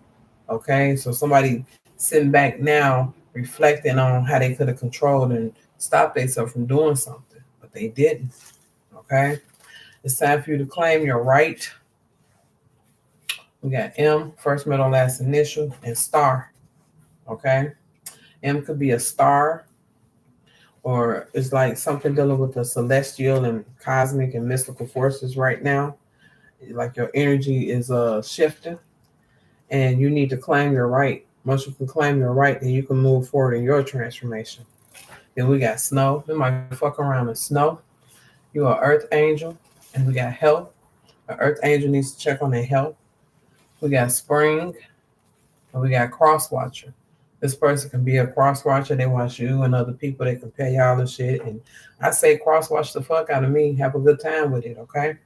Okay, so somebody sitting back now reflecting on how they could have controlled and stopped themselves from doing something, but they didn't. Okay, it's time for you to claim your right. We got M, first, middle, last initial, and star. Okay, M could be a star, or it's like something dealing with the celestial and cosmic and mystical forces right now. Like your energy is shifting, and you need to claim your right. Once you can claim your right, then you can move forward in your transformation. Then we got snow. We might fuck around in snow. You're an earth angel, and we got health. An earth angel needs to check on their health. We got spring, and we got cross watcher. This person can be a cross watcher. They watch you and other people. They compare y'all and shit. And I say cross watch the fuck out of me. Have a good time with it, okay?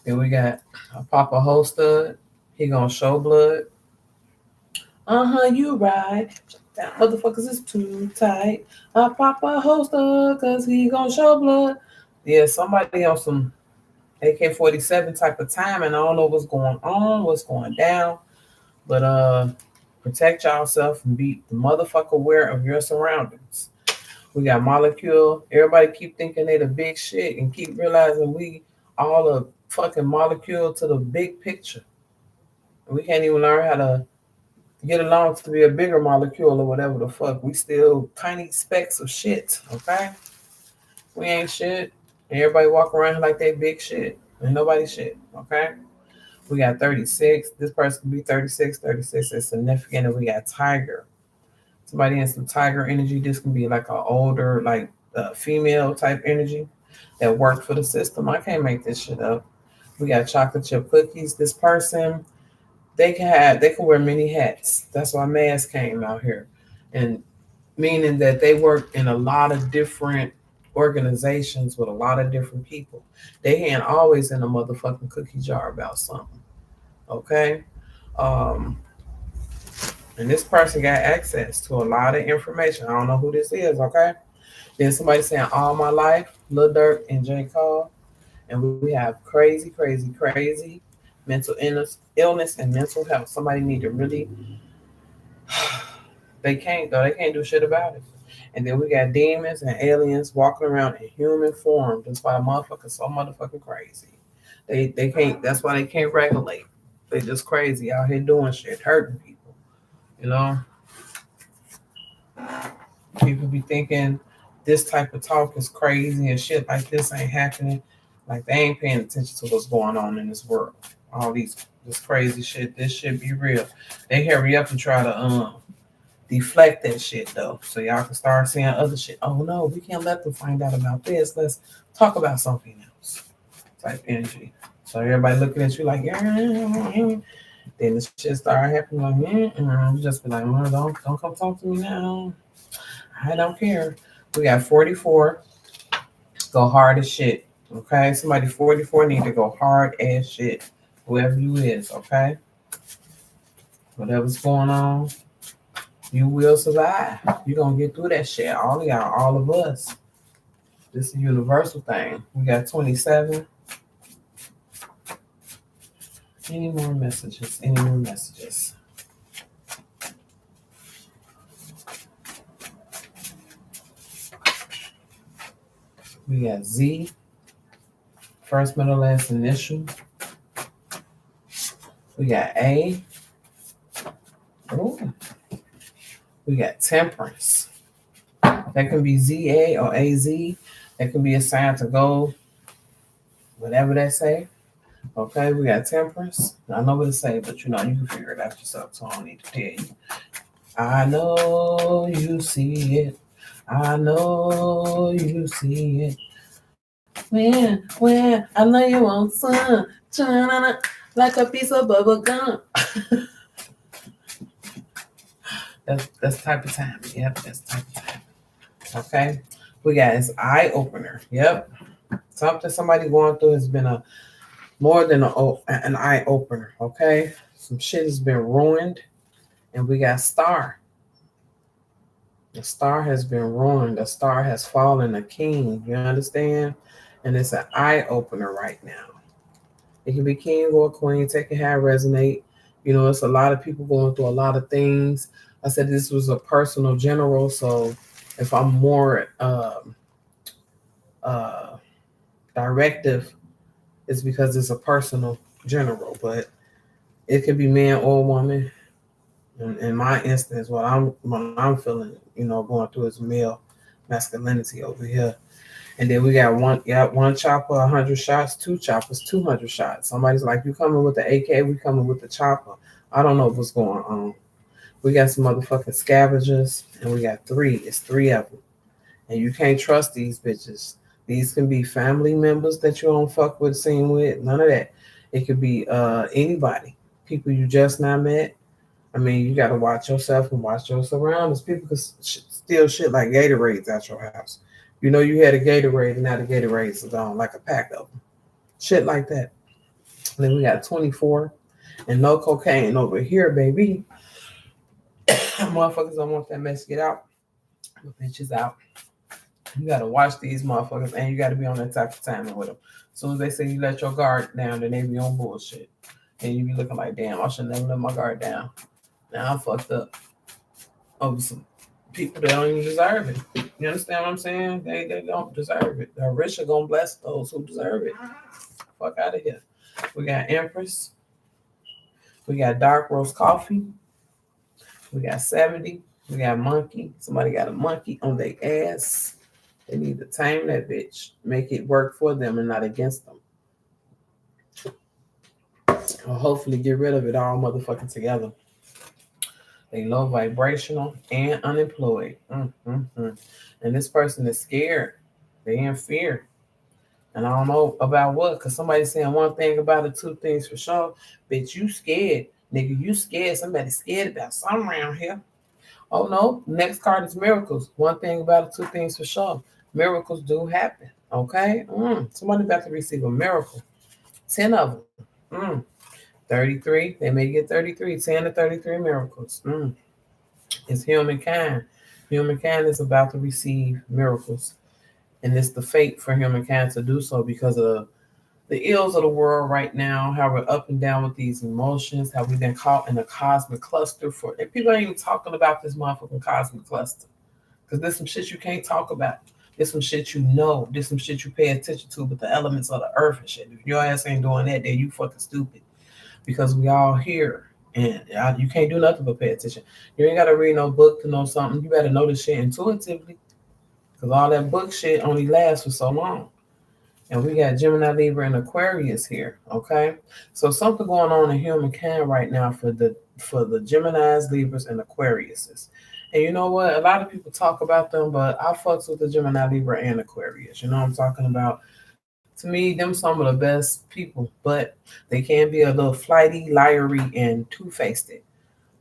Then we got a Papa Holstud. He gonna show blood. You right. That motherfuckers is too tight. A Papa Holstud, cause he gonna show blood. Yeah, somebody on some AK-47 type of time, and I don't know what's going on, what's going down. But protect yourself and be the motherfucker aware of your surroundings. We got molecule. Everybody keep thinking they the big shit and keep realizing we all a fucking molecule to the big picture. We can't even learn how to get along to be a bigger molecule or whatever the fuck. We still tiny specks of shit, okay? We ain't shit. Everybody walk around like they big shit. Ain't nobody shit, okay? We got 36. This person could be 36. 36 is significant. And we got tiger. Somebody in some tiger energy. This can be like an older, like female type energy that worked for the system. I can't make this shit up. We got chocolate chip cookies. This person, they can wear many hats. That's why M.A.V.S came out here. And meaning that they work in a lot of different organizations with a lot of different people. They ain't always in a motherfucking cookie jar about something. Okay? Um, and this person got access to a lot of information. I don't know who this is, okay? Then somebody saying All My Life, Lil Durk and J. Cole. And we have crazy, crazy, crazy mental illness and mental health. Somebody need to really, they can't though. They can't do shit about it. And then we got demons and aliens walking around in human form. That's why the motherfuckers so motherfucking crazy. They can't. That's why they can't regulate. They just crazy out here doing shit, hurting people. You know, people be thinking this type of talk is crazy and shit like this ain't happening. Like they ain't paying attention to what's going on in this world. All this crazy shit. This shit be real. They hurry up and try to deflect that shit though, so y'all can start seeing other shit. Oh no, we can't let them find out about this. Let's talk about something else. Type energy. So everybody looking at you like, yeah. Then the shit start happening like, You just be like, don't come talk to me now. I don't care. We got 44. Go hard as shit. Okay, somebody 44 need to go hard as shit. Whoever you is, okay. Whatever's going on, you will survive. You're gonna get through that shit. All of y'all, all of us. This is a universal thing. We got 27. Any more messages? Any more messages? We got Z, first, middle, last initial. We got A. Ooh. We got temperance. That can be ZA or AZ. That can be assigned to go, whatever they say. Okay, we got temperance. I know what to say, but you can figure it out yourself, so I don't need to tell you. I know you see it. I know you see it. When I know you want some, like a piece of bubble gum. that's type of time. Yep, that's type of time. Okay, we got this eye opener. Yep, something somebody going through has been more than an eye opener. Okay, some shit has been ruined, and we got star. The star has been ruined. The star has fallen a king. You understand? And it's an eye opener right now. It can be king or queen. Take it how it resonate. It's a lot of people going through a lot of things. I said this was a personal general, so if I'm more directive, it's because it's a personal general. But it could be man or woman. In my instance, what I'm feeling, going through is male masculinity over here. And then we got one chopper, 100 shots, two choppers, 200 shots. Somebody's like, you coming with the AK, we coming with the chopper. I don't know what's going on. We got some motherfucking scavengers, and we got three. It's three of them. And you can't trust these bitches. These can be family members that you don't fuck with, seen with, none of that. It could be anybody, people you just not met. I mean, you got to watch yourself and watch your surroundings. People can steal shit like Gatorades out your house. You had a Gatorade and now the Gatorades are gone, like a pack of them. Shit like that. And then we got 24 and no cocaine over here, baby. Motherfuckers don't want that mess to get out. The bitches out. You got to watch these motherfuckers and you got to be on that type of timing with them. As soon as they say you let your guard down, then they be on bullshit. And you be looking like, damn, I should never let my guard down. Now I'm fucked up over some people that don't even deserve it. You understand what I'm saying? They don't deserve it. The rich are gonna bless those who deserve it. Fuck out of here. We got Empress. We got dark roast coffee. We got 70. We got monkey. Somebody got a monkey on their ass. They need to tame that bitch. Make it work for them and not against them. Or hopefully get rid of it all motherfucking together. They low vibrational and unemployed. And this person is scared. They in fear. And I don't know about what, because somebody's saying one thing about it, two things for sure. Bitch, you scared. Nigga, you scared. Somebody's scared about something around here. Oh no, next card is miracles. One thing about it, two things for sure. Miracles do happen. Okay? Somebody about to receive a miracle. 10 of them. 33. They may get 33. 10 to 33 miracles. It's humankind. Humankind is about to receive miracles. And it's the fate for humankind to do so because of the ills of the world right now, how we're up and down with these emotions, how we've been caught in a cosmic cluster and people ain't even talking about this motherfucking cosmic cluster. Because there's some shit you can't talk about. There's some shit you know. There's some shit you pay attention to, but the elements of the earth and shit. If your ass ain't doing that, then you fucking stupid. Because we all here And you can't do nothing but pay attention. You ain't got to read no book to know something. You better know this shit intuitively. Because all that book shit only lasts for so long. And we got Gemini, Libra, and Aquarius here. Okay, so something going on in humankind right now for the Geminis, Libras, and Aquariuses. And you know what? A lot of people talk about them, but I fucks with the Gemini, Libra, and Aquarius. You know what I'm talking about? To me, them some of the best people, but they can be a little flighty, liary, and two-faced it.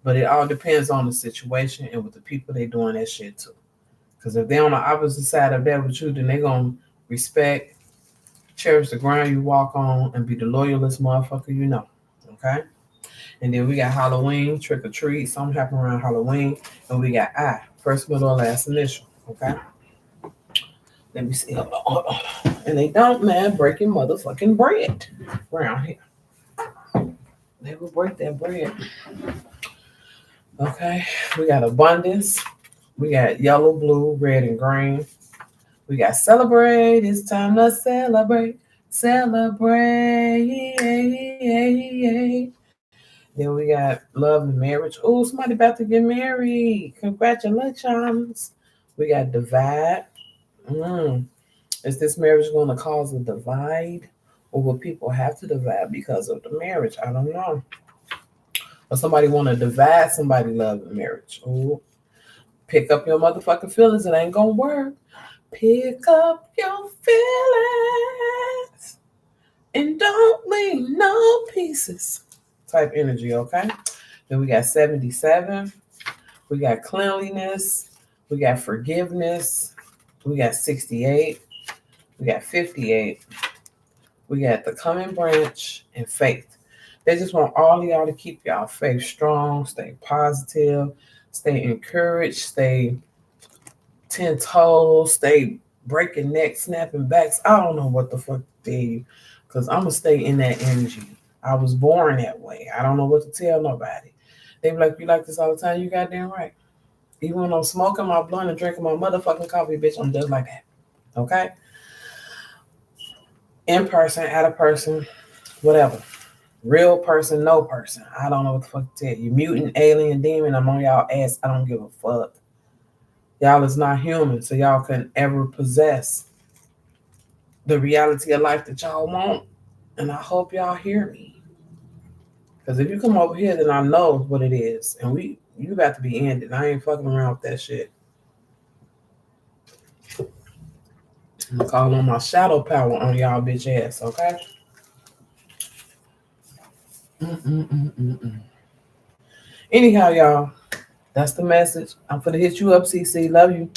But it all depends on the situation and with the people they doing that shit to. Because if they're on the opposite side of that with you, then they gonna respect, cherish the ground you walk on, and be the loyalist motherfucker you know. Okay? And then we got Halloween, trick or treat, something happen around Halloween. And we got I, first, middle, or last initial. Okay? Let me see. Hold on, hold on. And they don't, man, breaking motherfucking bread around here. They will break that bread. Okay? We got abundance. We got yellow, blue, red, and green. We got celebrate. It's time to celebrate. Celebrate. Then we got love and marriage. Oh, somebody about to get married. Congratulations. We got divide. Is this marriage going to cause a divide? Or will people have to divide because of the marriage? I don't know. Or somebody want to divide somebody love and marriage. Oh, pick up your motherfucking feelings. It ain't going to work. Pick up your feelings and don't leave no pieces. Type energy, okay? Then we got 77. We got cleanliness. We got forgiveness. We got 68. We got 58. We got the coming branch and faith. They just want all of y'all to keep y'all faith strong, stay positive, stay encouraged, stay 10 toes, stay breaking necks, snapping backs. I don't know what the fuck to tell you, because I'm going to stay in that energy. I was born that way. I don't know what to tell nobody. They be like, you like this all the time? You goddamn right. Even when I'm smoking my blunt and drinking my motherfucking coffee, bitch, I'm just like that. Okay? In person, out of person, whatever. Real person, no person. I don't know what the fuck to tell you. Mutant, alien, demon, I'm on y'all ass. I don't give a fuck. Y'all is not human, so y'all couldn't ever possess the reality of life that y'all want. And I hope y'all hear me. Because if you come over here, then I know what it is. And you about to be ended. I ain't fucking around with that shit. I'm calling on my shadow power on y'all bitch ass, okay? Anyhow, y'all, that's the message. I'm finna hit you up, CC. Love you.